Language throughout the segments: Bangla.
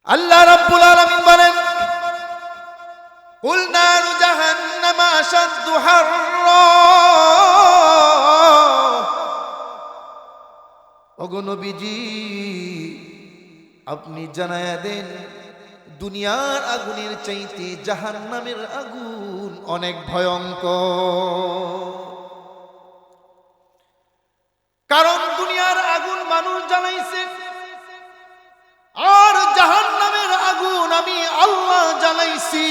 আল্লাহ রাব্বুল আলামিন বলেন, কুল নারু জাহান্নাম আশাদ্দু হাররা। ওগো নবীজি, আপনি জানায়া দেন দুনিয়ার আগুনের চাইতে জাহান্নামের আগুন অনেক ভয়ঙ্কর। কারণ দুনিয়ার আগুন মানুষ জ্বালাইছে, আর জাহান্নামের আগুন আমি আল্লাহ জ্বালাইছি।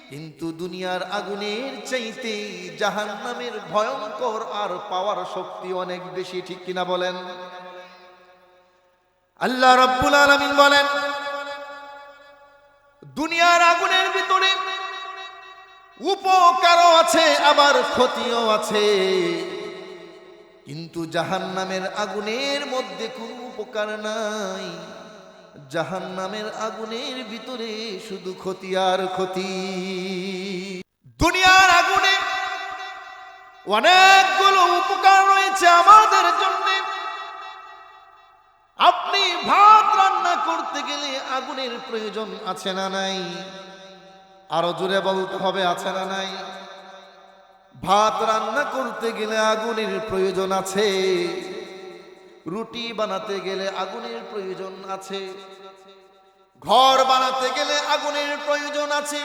কিন্তু দুনিয়ার আগুনের চাইতে জাহান্নামের ভয়ঙ্কর আর পাওয়ার শক্তি অনেক বেশি, ঠিক কিনা বলেন? আল্লাহ রাব্বুল আলামিন বলেন, দুনিয়ার আগুনের ভিতরে উপকারও আছে আবার ক্ষতিও আছে, কিন্তু জাহান্নামের আগুনের মধ্যে কোনো উপকার নাই। জাহান্নামের আগুনের ভিতরে শুধু ক্ষতি আর ক্ষতি। দুনিয়ার আগুনে অনেকগুলো উপকার রয়েছে আমাদের জন্য। আপনি ভাত রান্না করতে গেলে আগুনের প্রয়োজন আছে না নাই? আরো জোরে বলতে হবে, আছে না নাই? ভাত রান্না করতে গেলে আগুনের প্রয়োজন আছে, রুটি বানাতে গেলে আগুনের প্রয়োজন আছে, ঘর বানাতে গেলে আগুনের প্রয়োজন আছে।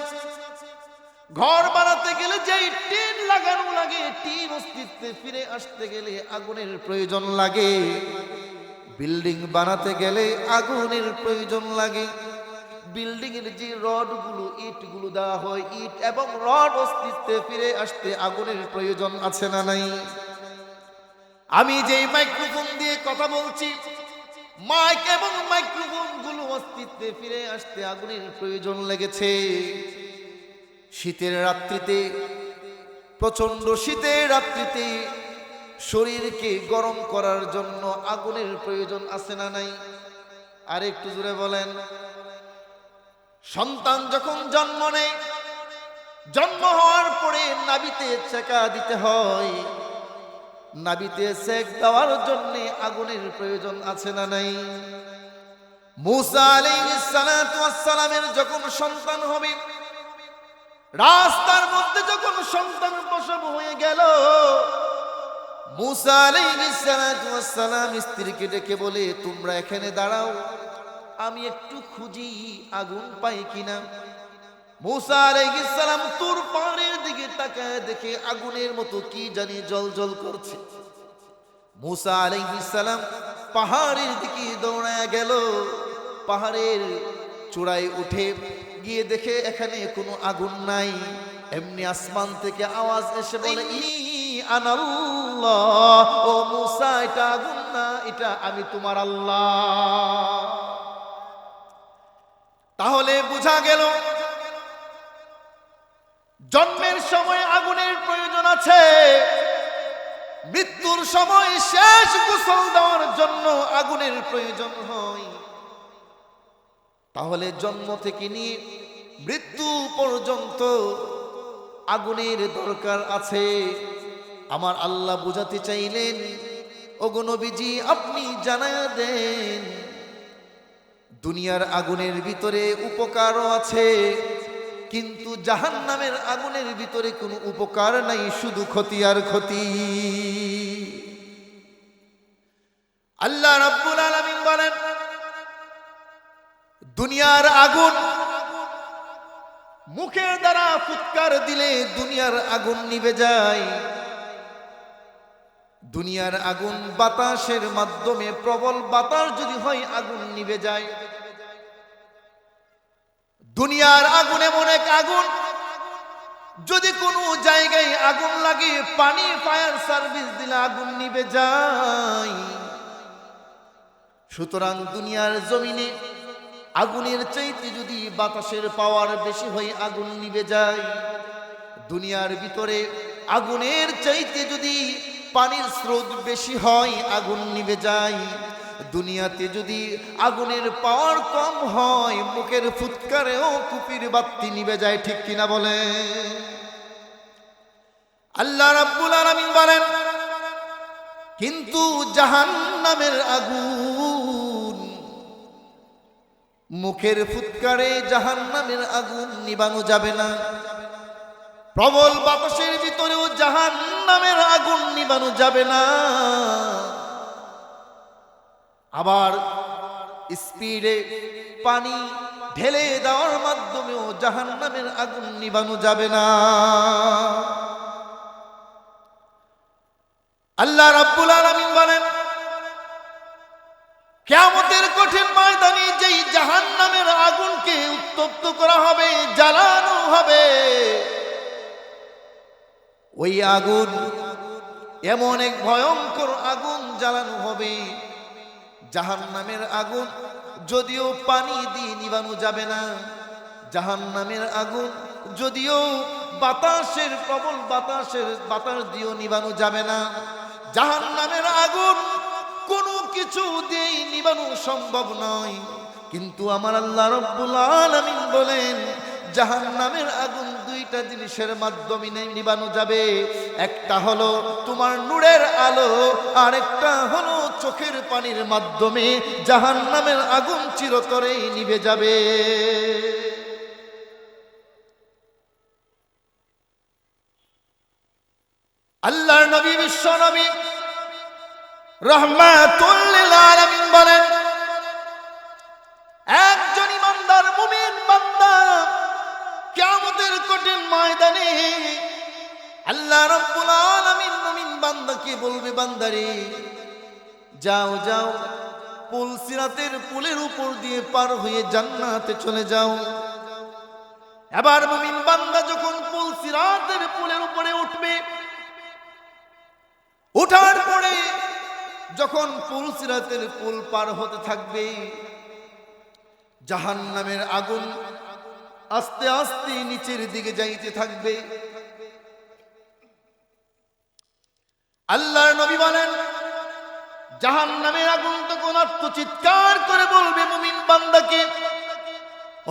ঘর বানাতে গেলে যেই টিন লাগানো লাগে, টিন অস্তিত্বে ফিরে আসতে গেলে আগুনের প্রয়োজন লাগে। বিল্ডিং বানাতে গেলে আগুনের প্রয়োজন লাগে। বিল্ডিং এর যে রডগুলো, ইটগুলো দেওয়া হয়, ইট এবং রড অস্তিত্বে ফিরে আসতে আগুনের প্রয়োজন আছে না নাই? আমি যেই মাইক্রোফোন দিয়ে কথা বলছি, মাইক এবং মাইক্রোফোন গুলো অস্তিত্বে ফিরে আসতে আগুনের প্রয়োজন লেগেছে। শীতের রাত্রিতে, প্রচন্ড শীতের রাত্রিতে শরীরকে গরম করার জন্য আগুনের প্রয়োজন আছে না নাই? আর একটু জোরে বলেন। সন্তান যখন জন্ম নেয়, জন্ম হওয়ার পরে নাভিতে চেকা দিতে হয়। নাভিতে সেক দেওয়ার জন্য আগুনের প্রয়োজন আছে না নাই? মূসা আলাইহিস সালাতু ওয়াস সালামের যখন সন্তান হবে, রাস্তার মধ্যে যখন সন্তান প্রসব হয়ে গেল, মূসা আলাইহিস সালাতু ওয়াস সালাম স্ত্রীকে ডেকে বলে, তোমরা এখানে দাঁড়াও, আমি একটু খুঁজি আগুন পাই কিনা। মূসা আলাইহিস সালাম তুর পাহাড়ের দিকে তাকায় দেখে আগুনের মতো কি জানি জ্বলজ্বল করছে। মূসা আলাইহিস সালাম পাহাড়ের দিকে দৌড়ায় গেল। পাহাড়ের চূড়ায় উঠে গিয়ে দেখে এখানে কোনো আগুন নাই। এমনি আসমান থেকে আওয়াজ এসে বলে, আনাল্লাহ, ও মূসা, এটা আগুন না, এটা আমি তোমার আল্লাহ। তাহলে বোঝা গেল জন্মের সময় আগুনের প্রয়োজন আছে, মৃত্যুর সময় শেষ গোসল দেওয়ার জন্য আগুনের প্রয়োজন হয়। তাহলে জন্ম থেকে নিয়ে মৃত্যু পর্যন্ত আগুনের দরকার আছে। আমার আল্লাহ বুঝাতে চাইলেন, ওগো নবীজি, আপনি জানায়া দেন দুনিয়ার আগুনের ভিতরে উপকারও আছে, কিন্তু জাহান্নামের আগুনের ভিতরে কোনো উপকার নাই, শুধু ক্ষতি আর ক্ষতি। আল্লাহ রাব্বুল আলামিন বলেন, দুনিয়ার আগুন মুখের দ্বারা ফুৎকার দিলে দুনিয়ার আগুন নিভে যায়। দুনিয়ার আগুন বাতাসের মাধ্যমে, প্রবল বাতাস যদি হয়, আগুন নিভে যায়। দুনিয়ার আগুন এমন এক আগুন, যদি কোনো জায়গায় আগুন লাগে, পানি ফায়ার সার্ভিস দিলে আগুন নিভে যায়। সুতরাং দুনিয়ার জমিনে আগুনের চাইতে যদি বাতাসের পাওয়ার বেশি হয়, আগুন নিভে যায়। দুনিয়ার ভিতরে আগুনের চাইতে যদি পানির স্রোত বেশি হয়, আগুন নিভে যায়। দুনিয়াতে যদি আগুনের পাওয়ার কম হয়, মুখের ফুৎকারেও কুপির বাতি নিভে যায়, ঠিক কিনা বলে? আল্লাহ রাব্বুল আলামিন বলেন, কিন্তু জাহান্নামের আগুন মুখের ফুৎকারে জাহান্নামের আগুন নিবানো যাবে না। প্রবল বাতাসের ভিতরেও জাহান্নামের আগুন নিবানো যাবে না। আবার স্পিডে পানি ঢেলে দেওয়ার মাধ্যমেও জাহান্নামের আগুন নিবানো যাবে না। আল্লাহ রাব্বুল আলামিন বলেন, কিয়ামতের কঠিন ময়দানে যেই জাহান্নামের আগুনকে উত্তপ্ত করা হবে, জ্বালানো হবে, ওই আগুন এমন এক ভয়ঙ্কর আগুন জ্বালানো হবে, জাহান্নামের আগুন যদিও পানি দিয়ে নিবানো যাবে না, জাহান্নামের আগুন যদিও বাতাসের প্রবল বাতাস দিয়েও নিবানো যাবে না, জাহান্নামের আগুন কোনো কিছু দিয়ে নিবানো সম্ভব নয়। কিন্তু আমার আল্লাহ রাব্বুল আলামিন বলেন, জাহান্নামের আগুন দুইটা জিনিসের মাধ্যমে নিবানো যাবে। একটা হলো তোমার নূরের আলো, আর একটা হলো চোখের পানির মাধ্যমে জাহান্নামের আগুন চিরতরে নিভে যাবে। আল্লাহর নবী বিশ্ব নবী রাহমাতুল লিল আলামিন বলেন, একজন ইমানদার মুমিন বান্দা কিয়ামতের কঠিন ময়দানে আল্লাহ রাব্বুল আলামিন মুমিন বান্দাকে বলবে, বান্দারে যাও যাও, পুল সিরাতের পুলের উপর দিয়ে পার হয়ে জান্নাতে চলে যাও। এবার মুমিন বান্দা যখন পুল সিরাতের পুলের উপরে উঠবে, উঠার পরে যখন পুল সিরাতের পুল পার হতে থাকবে, জাহান্নামের আগুন আস্তে আস্তে নিচের দিকে যাইতে থাকবে। আল্লাহর নবী বলেন, জাহান্নামের আগুন তখন আত্মচিৎকার করে বলবে মুমিন বান্দাকে,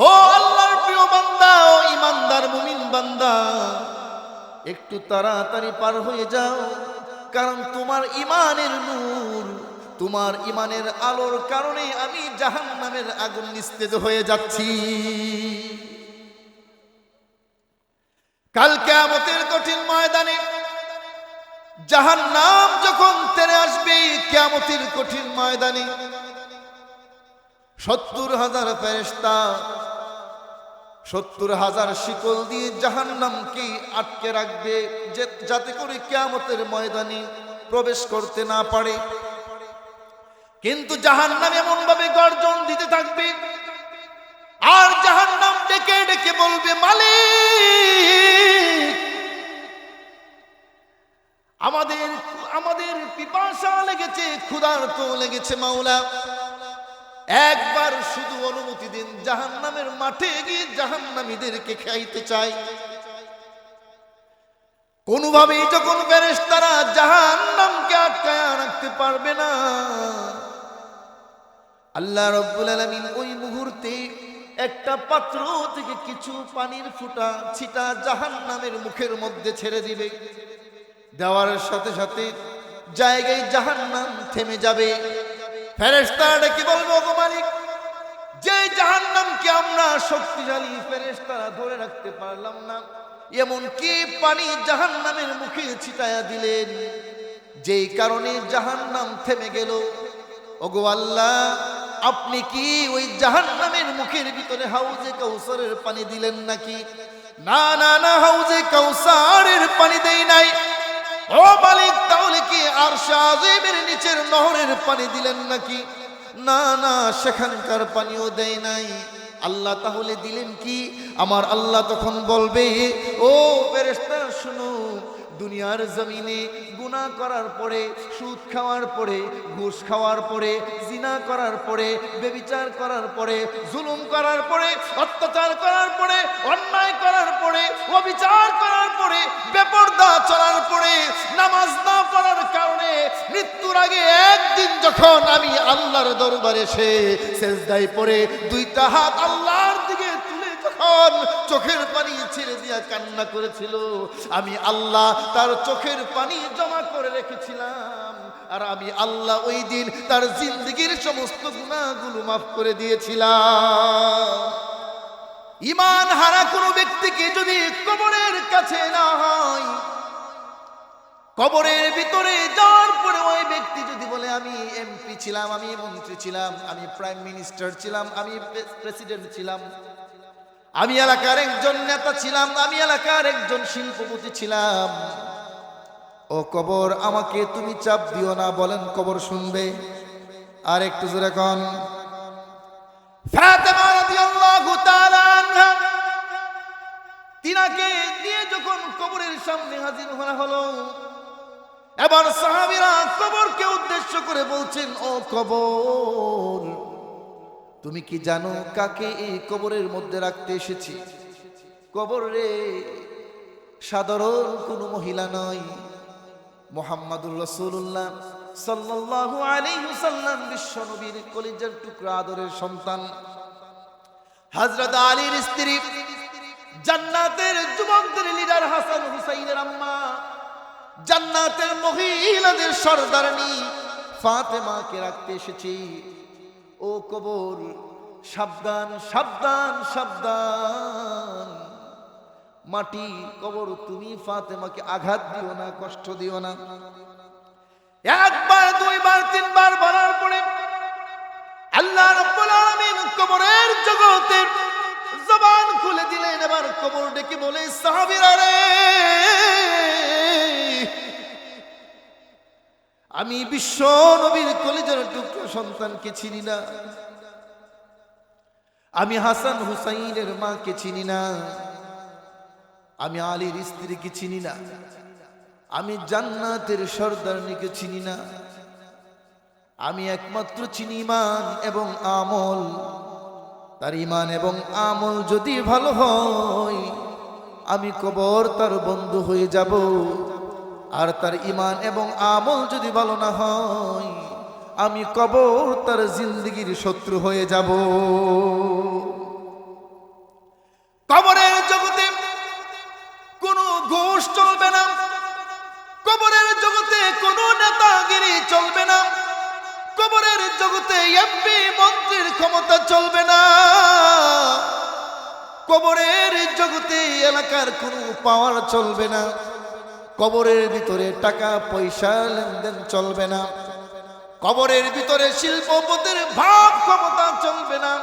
ও আল্লাহর প্রিয় বান্দা, ও ইমানদার মুমিন বান্দা, একটু তাড়াতাড়ি পার হয়ে যাও, কারণ তোমার ইমানের নূর, তোমার ইমানের আলোর কারণে আমি জাহান্নামের আগুন নিস্তেজ হয়ে যাচ্ছি। কাল কিয়ামতের কঠিন ময়দানে জাহান্নাম যখন তেরে আসবে, কিয়ামতের কঠিন ময়দানে 70,000 ফেরেশতা 70,000 শিকল দিয়ে জাহান্নামকে আটকে রাখবে, যাতে করে কিয়ামতের ময়দানে প্রবেশ করতে না পারে। কিন্তু জাহান্নাম এমন ভাবে গর্জন দিতে থাকবে, আর জাহান্নাম ডেকে ডেকে বলবে, মালিক, আমাদের পিপাসা লেগেছে, ক্ষুধার্ত লেগেছে, মাওলা, একবার শুধু অনুমতি দিন, জাহান্নামের মাঠে গিয়ে জাহান্নামীদেরকে খাইতে চাই। কোনোভাবেই যখন ফেরেশতারা জাহান্নামকে আটকায় রাখতে পারবে না, আল্লাহ রাব্বুল আলামিন ওই মুহূর্তে একটা পাত্র থেকে কিছু পানির ফুটা ছিটা জাহান্নামের মুখের মধ্যে ছেড়ে দিবে। দেওয়ার সাথে সাথে জায়গায় জাহান্নাম থেমে যাবে। ফেরেশতারা কি বলবো, গো মালিক, যে জাহান্নামকে আমরা শক্তিশালী ফেরেশতারা ধরে রাখতে পারলাম না, এমন কি পানি জাহান্নামের মুখে ছিটায়া দিলেন, যেই কারণে জাহান্নাম থেমে গেল। ওগো আল্লাহ, আপনি কি ওই জাহান্নামের মুখের ভিতরে হাউজে কাউসারের পানি দিলেন নাকি? না না না, হাউজে কাউসারের পানি দেই নাই। ও মালিক, তাহলে কি আরশে আজিমের নিচের নহরের পানি দিলেন নাকি? না না, সেখানকার পানিও দেয় নাই। আল্লাহ তাহলে দিলেন কি? আমার আল্লাহ তখন বলবে, ও ফেরেশতারা শুনো, দুনিয়ার জমিনে গুনাহ করার পরে, সুদ খাওয়ার পরে, ঘুষ খাওয়ার পরে, জিনা করার পরে, ব্যভিচার করার পরে, জুলুম করার পরে, অত্যাচার করার পরে, অন্যায় করার পরে, অবিচার করার পরে, বেপরদা চলার পরে, নামাজ না পড়ার কারণে মৃত্যুর আগে একদিন যখন আমি আল্লাহর দরবারে এসে সেজদায় পড়ে দুইটা হাত আল্লাহর দিকে তুলে যখন চোখের পানি ছেড়ে দিয়া কান্না করেছিল, আমি আল্লাহ তার চোখের পানি জমা করে রেখেছিলাম। আর আমি আল্লাহ ওই দিন তার জিন্দেগীর সমস্ত গুনাহগুলো মাফ করে দিয়েছিলাম। ঈমান হারা কোনো ব্যক্তিকে যদি কবরের কাছে না হয়, কবরের ভিতরে যাওয়ার পরে ওই ব্যক্তি যদি বলে আমি এমপি ছিলাম, আমি মন্ত্রী ছিলাম, আমি প্রাইম মিনিস্টার ছিলাম, আমি প্রেসিডেন্ট ছিলাম, আমি এলাকার একজন নেতা ছিলাম, আমি এলাকার একজন শিল্পপতি ছিলাম, ও কবর আমাকে তুমি চাপ দিও না, বলেন কবর শুনবে? আর একটু জোরে কোন। ফাতেমা রাদিয়াল্লাহু তাআলা আনহা তিনাকে নিয়ে যখন কবরের সামনে হাজির হওয়া হলো, এবার সাহাবীরা কবরকে উদ্দেশ্য করে বলছেন, ও কবর, তুমি কি জানো কাকে এই কবরের মধ্যে রাখতে এসেছি? কবর রে সাধারণ কোনো মহিলা নয়, মুহাম্মাদুর রাসূলুল্লাহ সাল্লাল্লাহু আলাইহি ওয়াসাল্লাম বিশ্ব নবীর কলিজার টুকরা আদরের সন্তান হযরত আলীর স্ত্রী, জান্নাতের যুবকদের লিডার হাসান হুসাইনের আম্মা, জান্নাতের মহিলাদের সরদারনি ফাতেমাকে রাখতে এসেছি। ও কবর, সাবধান সাবধান সাবধান, মাটি কবর, তুমি ফাতেমাকে আঘাত দিও না, কষ্ট দিও না। একবার দুইবার তিনবার বলার পরে আল্লাহ রাব্বুল আলামিন কবরের জগতের জবান খুলে দিলেন। এবার কবর ডেকে বলে, সাহাবীরা রে, আমি বিশ্ব নবীর কলিজার টুকরা সন্তানকে চিনি না, আমি হাসান হুসাইনের মাকে চিনি না, আমি আলীর স্ত্রীকে চিনি না, আমি জান্নাতের সরদারনিকে চিনি না, আমি একমাত্র চিনি ঈমান এবং আমল। তার ঈমান এবং আমল যদি ভালো হয়, আমি কবর তার বন্ধু হয়ে যাব। আর তার ঈমান এবং আমল যদি ভালো না হয়, আমি কবর তার জিন্দেগীর শত্রু হয়ে যাব। কবরের জগতে কোনো ঘুষ চলবে না, কবরের জগতে কোনো নেতাগিরি চলবে না, কবরের জগতে এমপি মন্ত্রীর ক্ষমতা চলবে না, কবরের জগতে এলাকার কোনো পাওয়ার চলবে না, কবরের ভিতরে টাকা পয়সা লেনদেন চলবে না, কবরের ভিতরে শিল্পপতির ভাব ক্ষমতা চলবে না,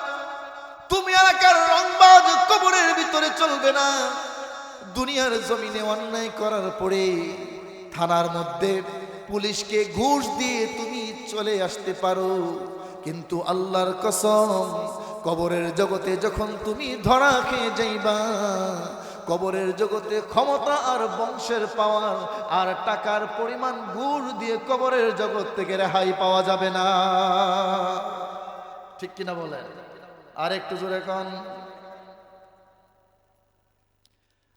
তুমি এলাকার রংবাজ কবরের ভিতরে চলবে না। দুনিয়ার জমিনে অন্যায় করার পরে থানার মধ্যে পুলিশকে ঘুষ দিয়ে তুমি চলে আসতে পারো, কিন্তু আল্লাহর কসম, কবরের জগতে যখন তুমি ধরা খেয়ে যাইবা, কবরের জগতে ক্ষমতা আর বংশের পাওয়ার আর টাকার পরিমাণ ঘুষ দিয়ে কবরের জগৎ থেকে রেহাই পাওয়া যাবে না। ঠিক কিনা বলেন? আর একটু জোরে কোন।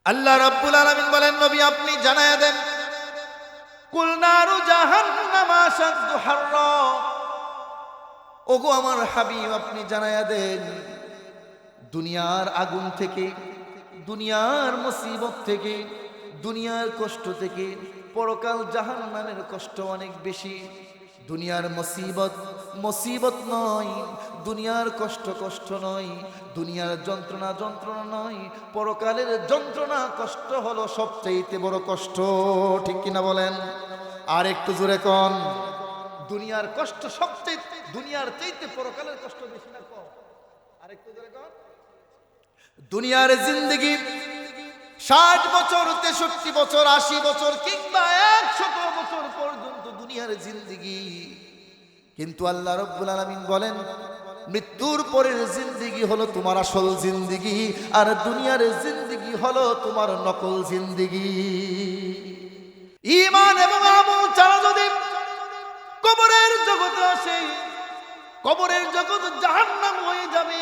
আল্লাহ রাব্বুল আলামিন বলেন, নবী আপনি জানায়া দেন, কুল নারু জাহান্নাম আশাদ্দু হাররা, ওগো আমার হাবিব আপনি জানায়া দেন, দুনিয়ার আগুন থেকে, দুনিয়ার মুসিবত থেকে, দুনিয়ার কষ্ট থেকে পরকাল জাহান্নামের কষ্ট অনেক বেশি। দুনিয়ার মুসিবত মুসিবত নয়, দুনিয়ার কষ্ট কষ্ট নয়, দুনিয়ার যন্ত্রণা যন্ত্রণা নয়, পরকালের যন্ত্রণা কষ্ট হলো সবচেয়ে বড় কষ্ট। ঠিক কিনা বলেন? আর একটু জোরে কোন। দুনিয়ার কষ্ট সবচেয়ে, দুনিয়ার চাইতে পরকালের কষ্ট বেশি না কম? আর একটু জোরে কোন। দুনিয়ার জিন্দেগি 60 বছর, 63 বছর, 80 বছর কিংবা 100 বছর পর্যন্ত দুনিয়ার জিন্দেগি, কিন্তু আল্লাহ রাব্বুল আলামিন বলেন, মৃত্যুর পরের জিন্দেগি হলো তোমার আসল জিন্দেগি, আর দুনিয়ার জিন্দেগি হলো তোমার নকল জিন্দেগি। ঈমান এবং আমল ছাড়া যদি কবরের জগতে আসে, কবরের জগৎ জাহান্নাম হয়ে যাবে,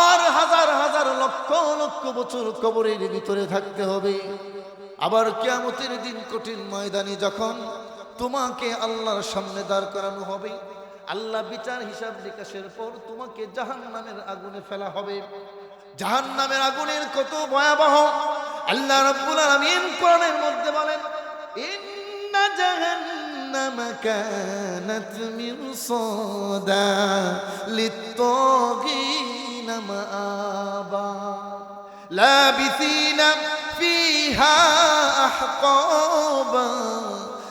আর হাজার হাজার লক্ষ লক্ষ বছর কবরের ভিতরে থাকতে হবে। আবার কিয়ামতের দিন কঠিন ময়দানে যখন তোমাকে আল্লাহর সামনে দাঁড় করানো হবে, আল্লাহ বিচার হিসাব নিকাশের পর তোমাকে জাহান্নামের আগুনে ফেলা হবে। জাহান্নামের আগুনের কত ভয়াবহ আল্লাহ রাব্বুল আলামিন কোরআনের মধ্যে বলেন, ইন্না জাহান্নাম جهنم كانت مرصادا للطاغين مآبا لابثين فيها أحقابا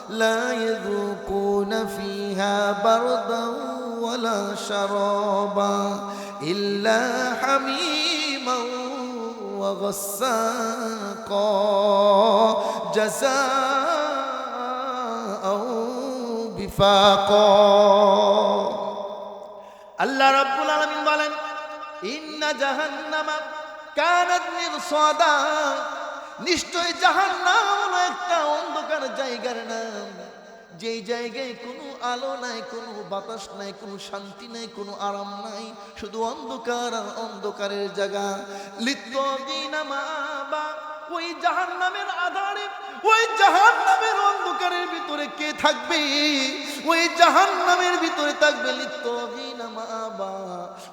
لا يذوقون فيها بردا ولا شرابا إلا حميما وغساقا جزاء وفاقا আল্লাহ রাব্বুল আলামিন বলেন ইন্না জাহান্নামা কানাত মিরসাদা নিশ্চয় জাহান্নাম হলো একটা অন্ধকার জায়গার নাম যেই জায়গায় কোনো আলো নাই কোনো বাতাস নাই কোনো শান্তি নাই কোনো আরাম নাই শুধু অন্ধকার আর অন্ধকারের জায়গা লিত্তাগিনা মাআবা ওই জাহান্নামের আধারে ওই জাহান্নামের অন্ধকারের ভিতরে কে থাকবে ওই জাহান্নামের ভিতরে থাকবে লিত্তাগিনা মাআবা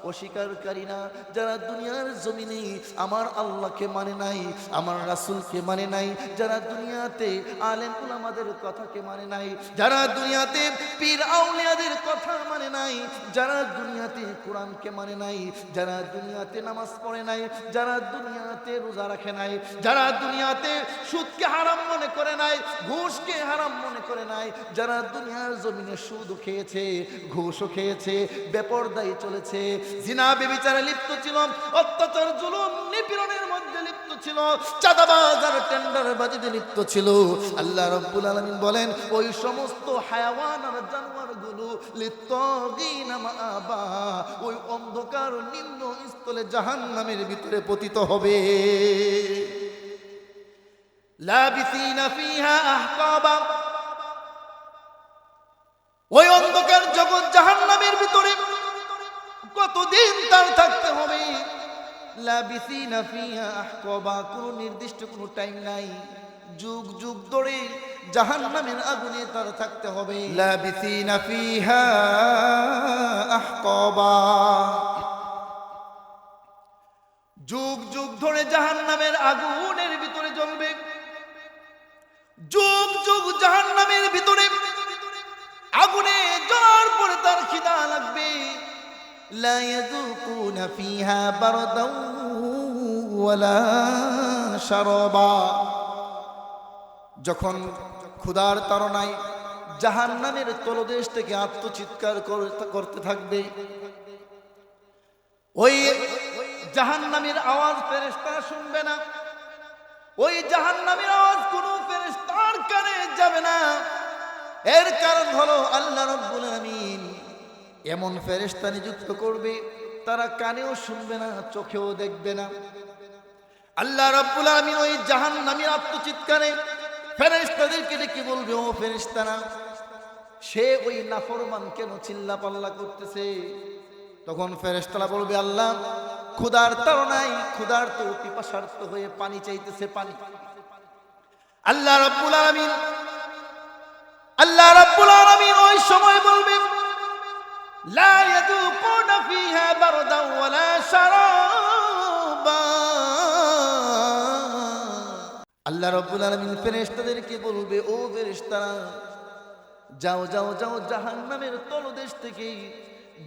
অস্বীকারীরা যারা দুনিয়ার জমিনে আমার আল্লাহকে মানে নাই আমার রাসূলকে মানে নাই যারা দুনিয়াতে আলেম উলামাদের কথাকে মানে নাই যারা দুনিয়াতে পীর আউলিয়াদের কথা মানে নাই যারা দুনিয়াতে কোরআনকে মানে নাই যারা দুনিয়াতে নামাজ পড়ে নাই যারা দুনিয়াতে রোজা রাখে নাই যারা দুনিয়াতে সুদকে হারাম মনে করে নাই ঘুষকে হারাম মনে করে নাই যারা দুনিয়ার জমিনে সুদ খেয়েছে ঘুষও খেয়েছে বেপরদাই চলেছে জিনা ব্যভিচারে লিপ্ত ছিল অত্যাচার জুলুম নিপীড়নের মধ্যে লিপ্ত ছিল চাঁদাবাজ আর টেন্ডারবাজিতে লিপ্ত ছিল আল্লাহ রাব্বুল আলামিন বলেন ওই সমস্ত হায়াওয়ান আর জানোয়ারগুলো লিত্তাগিনা মাআবা ওই অন্ধকার নিম্ন স্থলে জাহান্নামের ভিতরে পতিত হবে লাবিসিনা ফিহা আহকাবা ওই অন্ধকার জগৎ জাহান্নামের ভিতরে কতদিন তার থাকতে হবে লাবিসিনা ফিহা আহকাবা কোনো নির্দিষ্ট কোনো টাইম নাই যুগ যুগ ধরে জাহান্নামের আগুনে তার থাকতে হবে লাবিসিনা ফিহা আহকাবা যুগ যুগ ধরে জাহান্নামের আগুনের ভিতরে জ্বলবে যুগ যুগ জাহান্নামের ভিতরে আগুনে জ্বলার পরে তার খিদা লাগবে লা ইয়াযুকুনা ফিহা বারদাও ওয়ালা শারাবা যখন ক্ষুধার তাড়নায় জাহান্নামের তলদেশ থেকে আত্মচিৎকার করতে থাকবে ওই জাহান্নামের আওয়াজ ফেরেশতারা শুনবে না ওই জাহান্নামের আওয়াজ কোনো ফেরেশতার কানে যাবে না এর কারণ হলো আল্লাহ রাব্বুল আলামিন এমন ফেরেশতা নিযুক্ত করবে তারা কানেও শুনবে না চোখেও দেখবে না আল্লাহ রাব্বুল আলামিন ওই জাহান্নামের আত্মচিৎকারে ফেরেশতাদেরকে ডেকে বলবে ও ফেরেশতারা সে ওই নাফরমান কেন চিল্লাপাল্লা করতেছে তখন ফেরেশতারা বলবে আল্লাহ ক্ষুধার তাড়নায় ক্ষুধার্ত পিপাসার্ত হয়ে পানি চাইতেছে পানি আল্লাহ রাব্বুল আলামিন ওই সময় বলবেন লা ইয়াযুকুনা ফিহা বারদাও ওয়ালা শারাবা আল্লাহ রাব্বুল আলামিন ফেরেশতাদেরকে বলবে ও ফেরেশতারা যাও যাও যাও জাহান্নামের তলদেশ থেকে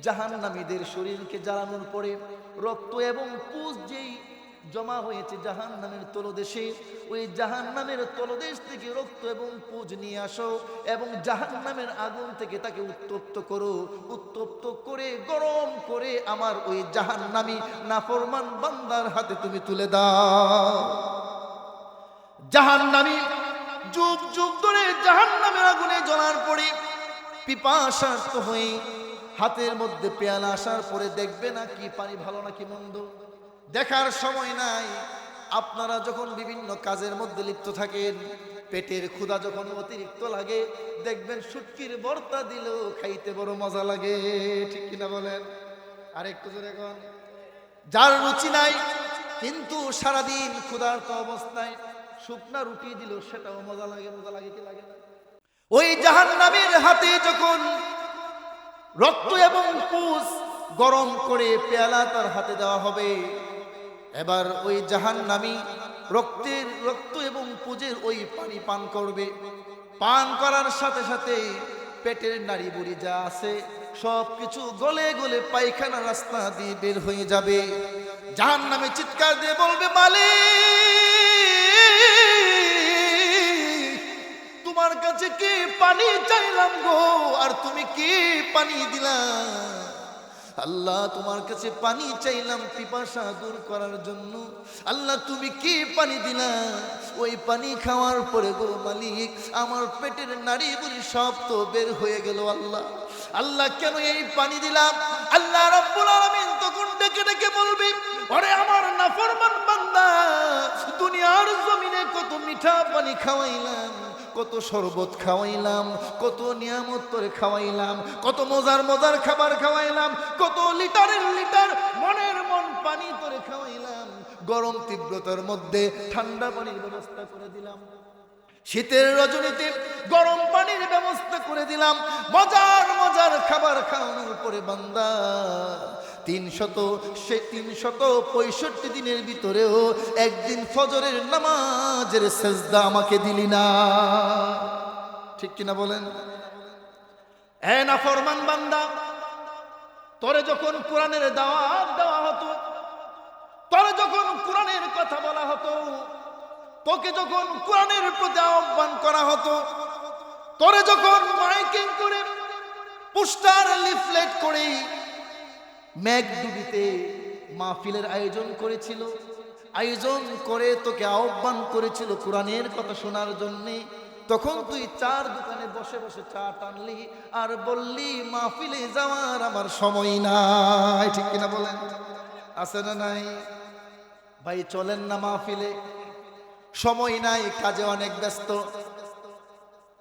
জাহান্নামীদের শরীরকে জ্বালানোর পরে রক্ত এবং পুজ যেই জমা হয়েছে জাহান্নামের তলদেশে ওই জাহান্নামের তলদেশ থেকে রক্ত এবং পুজ নিয়ে আসো এবং জাহান্নামের আগুন থেকে তাকে উত্তপ্ত করো উত্তপ্ত করে গরম করে আমার ওই জাহান্নামী নাফরমান বান্দার হাতে তুমি তুলে দাও জাহান্নামী যুগ যুগ ধরে জাহান্নামের আগুনে জ্বলার পরে পিপাসার্ত হয়ে হাতের মধ্যে পেয়ালা আসার পরে দেখবে না কি পানি ভালো নাকি মন্দ দেখার সময় নাই আপনারা যখন বিভিন্ন কাজের মধ্যে লিপ্ত থাকেন পেটের ক্ষুধা যখন অতিরিক্ত লাগে দেখবেন শুটকির ভর্তা দিলেও খাইতে বড় মজা লাগে ঠিক কিনা বলেন আর একটু জোরে কোন যার রুচি নাই কিন্তু সারাদিন ক্ষুধার্ত অবস্থায় শুকনা রুটি দিল সেটাও মজা লাগে কি লাগে না ওই জাহান্নামের হাতে যখন রক্ত এবং পুজ গরম করে পেয়ালা তার হাতে দেওয়া হবে এবার ওই জাহান্নামী রক্ত এবং পুজের ওই পানি পান করবে পান করার সাথে সাথে পেটের নাড়ি বুড়ি যা আছে সব কিছু গলে গলে পায়খানা রাস্তা দিয়ে বের হয়ে যাবে। জাহান্নামে চিৎকার দিয়ে বলবে, মালিক, তোমার কাছে কি পানি চাইলাম গো, আর তুমি কি পানি দিলা? আল্লাহ, তোমার কাছে পানি চাইলাম পিপাসা দূর করার জন্য, আল্লাহ তুমি কি পানি দিলা? ওই পানি খাওয়ার পরে গো মালিক, আমার পেটের নাড়ি বুড়ি সব তো বের হয়ে গেল। আল্লাহ, আল্লাহ কেন এই পানি দিলাম? আল্লাহ রাব্বুল আলামিন তখন ডেকে ডেকে বলবে, ওরে আমার নাফরমান বান্দা, দুনিয়ার জমিনে কত মিঠা পানি খাওয়াইলাম, কত শরবত খাওয়াইলাম, কত নিয়ামত তোরে খাওয়াইলাম, কত মজার মজার খাবার খাওয়াইলাম, কত লিটারের লিটার মনের মন পানি তোরে খাওয়াইলাম, গরম তীব্রতার মধ্যে ঠান্ডা পানির ব্যবস্থা করে দিলাম, শীতের রজনীতে গরম পানির ব্যবস্থা করে দিলাম, মজার মজার খাবার খাওয়ানোর পরে বান্দা 365 দিনের ভিতরেও একদিন ফজরের নামাজের সেজদা আমাকে দিলি না। ঠিক কিনা বলেন? এ নাফরমান বান্দা, তোরে যখন কোরআনের দাওয়াত দেওয়া হতো, তোরে যখন কোরআনের কথা বলা হতো, তোকে যখন কোরআনের প্রতি আহ্বান করা হতো, তোরে যখন মাইকিং করে পোস্টার লিফলেট করে ম্যাকডুবিতে মাহফিলের আয়োজন করেছিল, আয়োজন করে তোকে আহ্বান করেছিল কোরআনের কথা শোনার জন্যে, তখন তুই চার দোকানে বসে বসে চা টানলি আর বললি মাহফিলে যাওয়ার আমার সময় নাই। ঠিক কিনা বলেন? আছে না নাই? ভাই চলেন না মাহফিলে, সময় নাই, কাজে অনেক ব্যস্ত।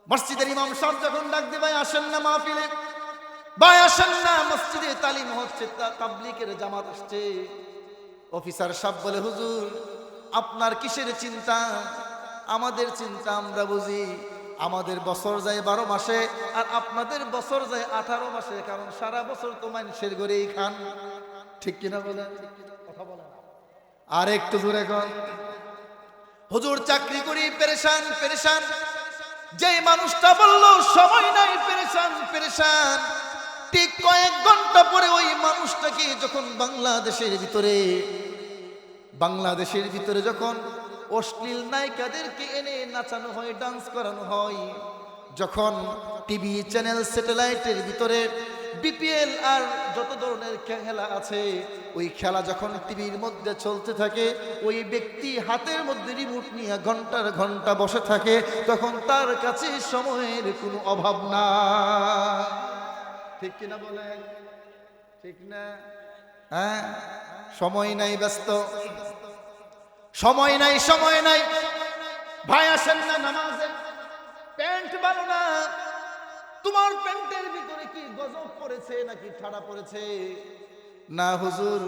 মসজিদের ইমাম সাহেব যখন ডাক দিয়ে, ভাই আসেন না মাহফিলে, ভাই আসেন না, মসজিদে তালিম হচ্ছে, তাবলীগের জামাত আসছে। অফিসার সাহেব বলে, হুজুর আপনার কিসের চিন্তা? আমাদের চিন্তা আমরা বুঝি, আমাদের বছর যায় 12 মাসে আর আপনাদের বছর যায় 18 মাসে, কারণ সারা বছর তো মানুষের ঘরেই খান। ঠিক কিনা বলেন? কথা বলেন আর একটু জোরে কর। হুজুর চাকরি করি, পেরেশান পেরেশান। যে মানুষটা বললো সময় নাই, পেরেশান পেরেশান, ঠিক কয়েক ঘন্টা পরে ওই মানুষটাকে যখন বাংলাদেশের ভিতরে যখন অশ্লীল নায়িকাদেরকে এনে নাচানো হয়, ডান্স করানো হয়, যখন টিভি চ্যানেল স্যাটেলাইটের ভিতরে বিপিএল আর যত ধরনের খেলা আছে, ওই খেলা যখন টিভির মধ্যে চলতে থাকে, ওই ব্যক্তি হাতের মধ্যে রিমোট নিয়ে ঘন্টার ঘন্টা বসে থাকে, তখন তার কাছে সময়ের কোনো অভাব না। ঠিক কিনা বলেন? ঠিক না? হ্যাঁ, সময় নাই, ব্যস্ত, সময় নাই, সময় নাই। ভাই আসেন না নামাজে, প্যান্ট ভালো না, তোমার প্যান্টের ভিতরে কি গজব পড়েছে নাকি ঠাড়া পড়েছে? না হুজুর,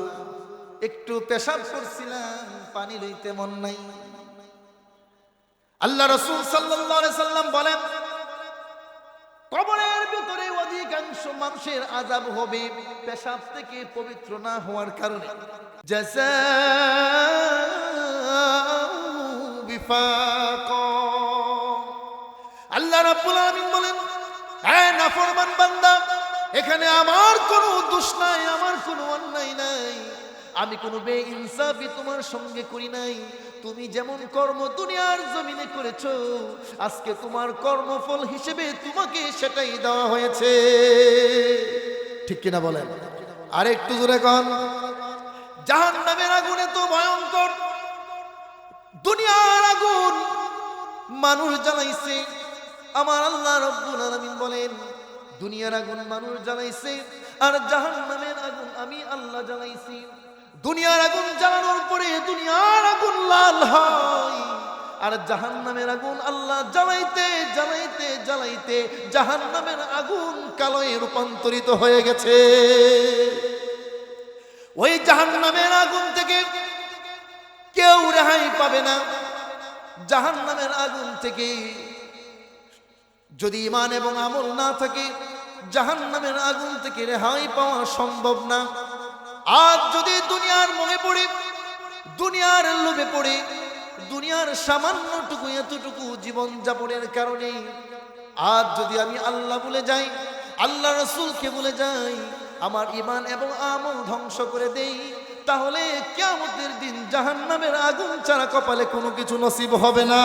একটু পেশাব করছিলাম, পানি লইতে মন নাই। আল্লাহ রাসূল সাল্লাল্লাহু আলাইহি সাল্লাম বলেন, কবরের ভিতরে অধিকাংশ মানুষের আযাব হবে পেশাব থেকে পবিত্র না হওয়ার কারণে। জাযাউ বিফাকা। আল্লাহ রাব্বুল আলামিন বলেন, হে নাফরমান বান্দা, এখানে আমার কোনো দোষ নাই, আমার কোনো অন্যায় নাই, আমি কোনো বেইনসাফি তোমার সঙ্গে করি নাই। তুমি যেমন কর্ম দুনিয়ার জমিনে করেছো, আজকে তোমার কর্মফল হিসেবে তোমাকে সেটাই দেওয়া হয়েছে। ঠিক কিনা বলেন? আর একটু জোরে কন। জাহান্নামের আগুন এত ভয়ঙ্কর, দুনিয়ার আগুন মানুষ জ্বালাইছে। আমার আল্লাহ রাব্বুল আলামিন বলেন, দুনিয়ার আগুন মানুষ জ্বালাইছে আর জাহান্নামের আগুন আমি আল্লাহ জ্বালাইছি। দুনিয়ার আগুন জ্বালানোর পরে দুনিয়ার আগুন লাল হয়, আর জাহান্নামের আগুন আল্লাহ জ্বালাইতে জ্বালাইতে জ্বালাইতে জাহান্নামের আগুন কালোয় রূপান্তরিত হয়ে গেছে। ওই জাহান্নামের আগুন থেকে কেউ রেহাই পাবে না। জাহান্নামের আগুন থেকে যদি ঈমান এবং আমল না থাকে, জাহান্নামের আগুন থেকে রেহাই পাওয়া সম্ভব না। আজ যদি দুনিয়ার মোহে পড়ে, দুনিয়ার লোভে পড়ে, দুনিয়ার সামান্যটুকু এতটুকু জীবন যাপনের কারণে আজ যদি আমি আল্লাহ ভুলে যাই, আল্লাহ রসুলকে ভুলে যাই, আমার ঈমান এবং আমল ধ্বংস করে দেই, তাহলে কিয়ামতের দিন জাহান্নামের আগুন ছাড়া কপালে কোনো কিছু নসিব হবে না।